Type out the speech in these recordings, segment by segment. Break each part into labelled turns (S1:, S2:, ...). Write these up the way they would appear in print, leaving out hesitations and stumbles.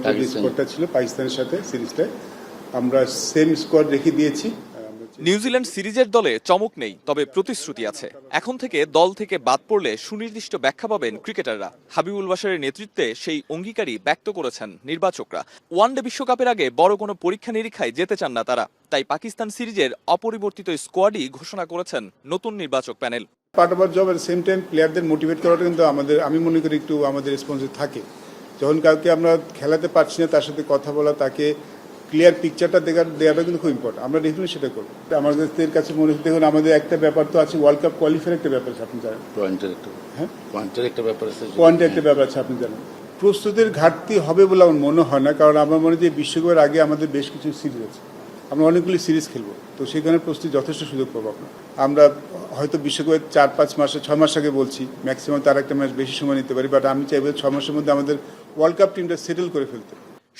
S1: গত যে স্কোয়াডটা ছিল পাকিস্তানের সাথে সিরিজটায় আমরা সেম স্কোয়াড রেখে দিয়েছি।
S2: নিউজিল্যান্ড সিরিজের দলে চমক নেই, তবে প্রতিশ্রুতি আছে। এখন থেকে দল থেকে বাদ পড়লে সুনির্দিষ্ট ব্যাখ্যা পাবেন ক্রিকেটাররা। হাবিবুল বাশারের নেতৃত্বে সেই অঙ্গীকারই ব্যক্ত করেছেন নির্বাচকরা। ওয়ানডে বিশ্বকাপের আগে বড় কোনো পরীক্ষা নিরীক্ষায় যেতে চান না তারা, তাই পাকিস্তান সিরিজের অপরিবর্তিত স্কোয়াডই ঘোষণা করেছেন নতুন নির্বাচক panel.
S1: Part of our job at same time প্লেয়ারদের মোটিভেট করাটা কিন্তু আমি মনে করি একটু আমাদের রেসপন্সিবিলিটি থাকে। যখন কাউকে আমরা খেলাতে পারছি না তার সাথে কথা বলা, তাকে ক্লিয়ার পিকচারটা দেওয়াটা কিন্তু খুব ইম্পর্টেন্ট। আমরা ডেফিনেটলি সেটা করবো। আমাদের কাছে মনে হচ্ছে দেখুন আমাদের একটা ব্যাপার তো আছে, ওয়ার্ল্ড কাপ কোয়ালিফায়ার একটা ব্যাপার আছে, আপনি জানেন। পয়েন্টের একটা ব্যাপার আছে, আপনি জানেন। প্রস্তুতির ঘাটতি হবে বলে আমার মনে হয় না, কারণ আমার মনে হয় যে বিশ্বকাপের আগে আমাদের বেশ কিছু সিরিজ আছে, আমরা অনেকগুলি সিরিজ খেলবো, তো সেখানে প্রস্তুতি যথেষ্ট সুযোগ পাবো আমরা। হয়তো বিশ্বকাপের 4-5 মাসে 6 মাস আগে বলছি, ম্যাক্সিমাম তার একটা ম্যাচ বেশি সময় নিতে পারি, বাট আমি চাইবো 6 মাসের মধ্যে আমাদের ওয়ার্ল্ড কাপ টিমটা সেটেল করে ফেলতে।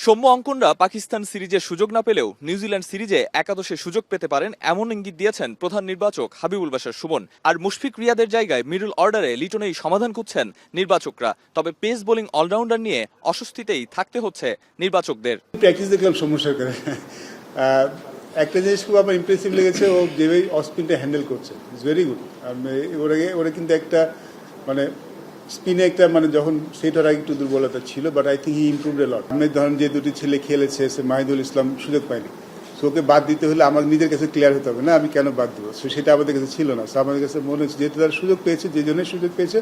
S2: সৌম্য অঙ্কনরা পাকিস্তান সিরিজের সুযোগ না পেলেও নিউজিল্যান্ড সিরিজে একাদশে সুযোগ পেতে পারেন এমন ইঙ্গিত দিয়েছেন প্রধান নির্বাচক হাবিবুল বাশার সুমন। আর মুশফিক রিয়াদের জায়গায় মিডল অর্ডারে লিটনেই সমাধান খুঁজছেন নির্বাচকরা। তবে পেস বোলিং অলরাউন্ডার নিয়ে অস্বস্তিতেই থাকতে হচ্ছে নির্বাচকদের।
S1: প্র্যাকটিস দেখলাম সমস্যার করে একটা জিনিস খুব আমার ইমপ্রেসিভ লেগেছে, ও যেভাবে অফস্পিনটা হ্যান্ডেল করছে, ইটস ভেরি গুড। ওরা কিন্তু একটা মানে স্পিনে একটা মানে যখন সেটার আগে একটু দুর্বলতা ছিল, but I think he improved a lot. আমি ধরেন যে দুটি ছেলে খেলেছে, সে মাহিদুল ইসলাম সুযোগ পায়নি, সো ওকে বাদ দিতে হলে আমার নিজের কাছে ক্লিয়ার হতে হবে না আমি কেন বাদ দেবো, সো সেটা আমাদের কাছে ছিল না। সো আমাদের কাছে মনে হচ্ছে যেহেতু তারা সুযোগ পেয়েছে, যে জন্যই সুযোগ পেয়েছে,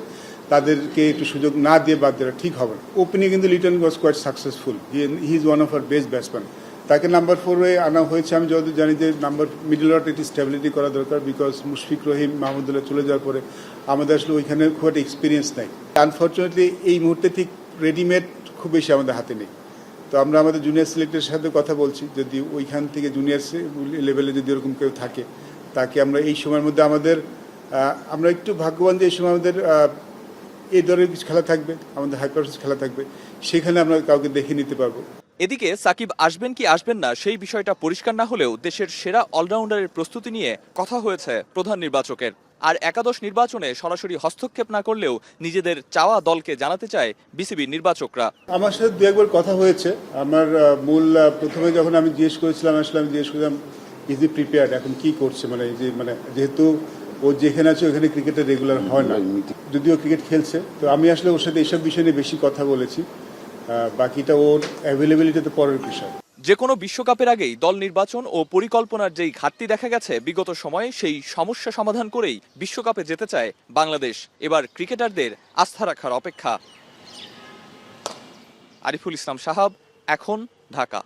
S1: তাদেরকে একটু সুযোগ না দিয়ে বাদ দেওয়া ঠিক হবে না। ওপেনিং কিন্তু Liton was quite successful, he is one of our best batsman. তাকে নাম্বার 4-এ আনা হয়েছে। আমি যতদূর জানি যে মিডল অর্ডার একটি স্টেবিলিটি করা দরকার, বিকজ মুশফিক রহিম, মাহমুদুল্লাহ চলে যাওয়ার পরে আমাদের আসলে ওইখানে খুব একটা এক্সপিরিয়েন্স নাই। আনফর্চুনেটলি এই মুহূর্তে ঠিক রেডিমেড খুব বেশি আমাদের হাতে নেই। তো আমরা আমাদের জুনিয়র সিলেক্টরের সাথে কথা বলছি, যদি ওইখান থেকে জুনিয়র লেভেলে যদি ওরকম কেউ থাকে, তাকে আমরা এই সময়ের মধ্যে আমরা একটু ভাগ্যবান যে এই সময় আমাদের এই দলের কিছু খেলা থাকবে, আমাদের হাই পারফরম্যান্স খেলা থাকবে, সেখানে আমরা কাউকে দেখে নিতে পারবো।
S2: এদিকে সাকিব আসবেন কি আসবেন না সেই বিষয়টা পরিষ্কার না হলেও দেশের সেরা অলরাউন্ডারের প্রস্তুতি নিয়ে কথা হয়েছে প্রধান নির্বাচকের। আর একাদশ নির্বাচনে সরাসরি হস্তক্ষেপ না করলেও নিজেদের চাওয়া দলকে জানাতে চায় বিসিবি নির্বাচকরা।
S1: আমার সাথে দু একবার কথা হয়েছে। আমার প্রথমে যখন আমি জিজ্ঞেস করেছিলাম, ইজ ই প্রিপেয়ার্ড, এখন কি করছে, যেহেতু ও যেখানে আছে ওখানে ক্রিকেটে রেগুলার হয় না, যদিও ক্রিকেট খেলছে, তো আমি আসলে ওর সাথে এইসব বিষয় নিয়ে বেশি কথা বলেছি। বাকিটা ওর অ্যাভেলেবিলিটি তো পরের বিষয়।
S2: যে কোনো বিশ্বকাপের আগেই দল নির্বাচন ও পরিকল্পনার যেই ঘাটতি দেখা গেছে বিগত সময়ে, সেই সমস্যা সমাধান করেই বিশ্বকাপে যেতে চায় বাংলাদেশ। এবার ক্রিকেটারদের আস্থা রাখার অপেক্ষা। আরিফুল ইসলাম সাহাব, এখন, ঢাকা।